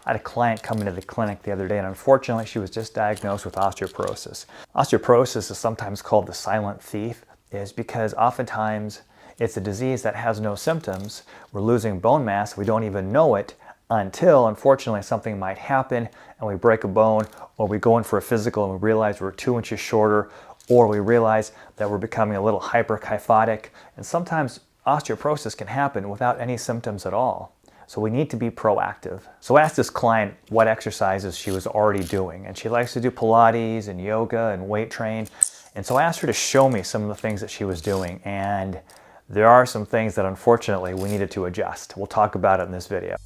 I had a client come into the clinic the other day, and unfortunately she was just diagnosed with osteoporosis. Osteoporosis is sometimes called the silent thief, is because oftentimes it's a disease that has no symptoms. We're losing bone mass, we don't even know it until, unfortunately, something might happen and we break a bone, or we go in for a physical and we realize we're 2 inches shorter, or we realize that we're becoming a little hyperkyphotic. And sometimes osteoporosis can happen without any symptoms at all. So we need to be proactive. So I asked this client what exercises she was already doing, and she likes to do Pilates and yoga and weight train. And so I asked her to show me some of the things that she was doing, and there are some things that unfortunately we needed to adjust. We'll talk about it in this video.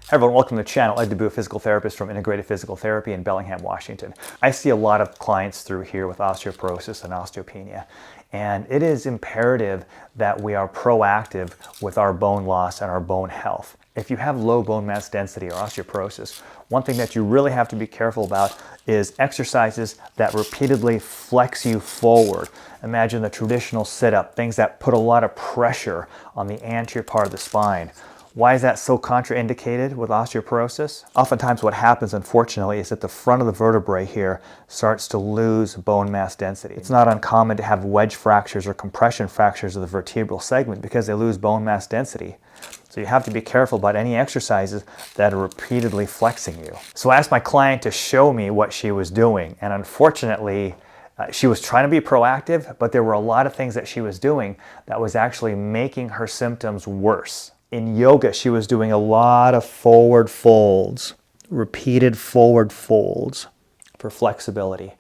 Hey everyone, welcome to the channel. Ed DeBoo, physical therapist from Integrated Physical Therapy in Bellingham, Washington. I see a lot of clients through here with osteoporosis and osteopenia, and it is imperative that we are proactive with our bone loss and our bone health. If you have low bone mass density or osteoporosis, one thing that you really have to be careful about is exercises that repeatedly flex you forward. Imagine the traditional sit-up, things that put a lot of pressure on the anterior part of the spine. Why is that so contraindicated with osteoporosis? Oftentimes what happens, unfortunately, is that the front of the vertebrae here starts to lose bone mass density. It's not uncommon to have wedge fractures or compression fractures of the vertebral segment because they lose bone mass density. So you have to be careful about any exercises that are repeatedly flexing you. So I asked my client to show me what she was doing, and unfortunately, she was trying to be proactive, but there were a lot of things that she was doing that was actually making her symptoms worse. In yoga, she was doing a lot of forward folds, repeated forward folds for flexibility.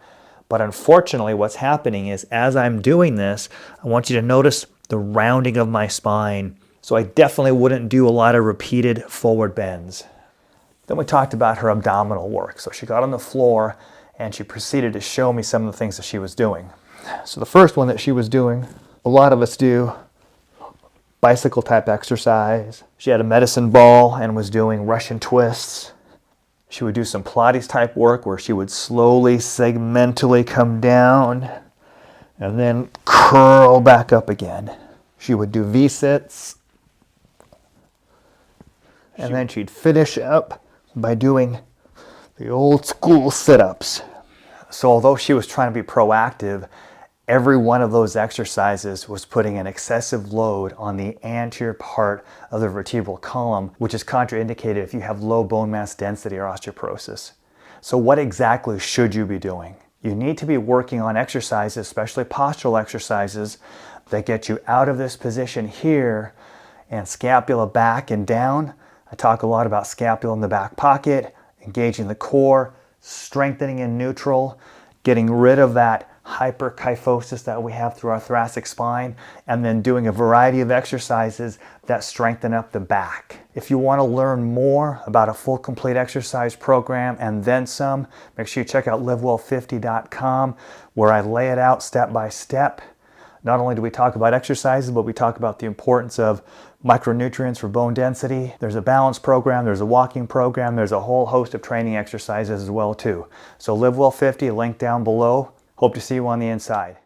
But unfortunately, what's happening is as I'm doing this, I want you to notice the rounding of my spine. So I definitely wouldn't do a lot of repeated forward bends. Then we talked about her abdominal work. So she got on the floor and she proceeded to show me some of the things that she was doing. So the first one that she was doing, a lot of us do bicycle type exercise. She had a medicine ball and was doing Russian twists. She would do some Pilates type work where she would slowly segmentally come down and then curl back up again. She would do V-sits, and then she'd finish up by doing the old school sit-ups. So although she was trying to be proactive, every one of those exercises was putting an excessive load on the anterior part of the vertebral column, which is contraindicated if you have low bone mass density or osteoporosis. So what exactly should you be doing? You need to be working on exercises, especially postural exercises, that get you out of this position here and scapula back and down. I talk a lot about scapula in the back pocket, engaging the core, strengthening in neutral, getting rid of that hyperkyphosis that we have through our thoracic spine, and then doing a variety of exercises that strengthen up the back. If you want to learn more about a full complete exercise program and then some, make sure you check out livewell50.com, where I lay it out step by step. Not only do we talk about exercises, but we talk about the importance of micronutrients for bone density. There's a balance program, there's a walking program, there's a whole host of training exercises as well too. So LiveWell50, link down below. Hope to see you on the inside.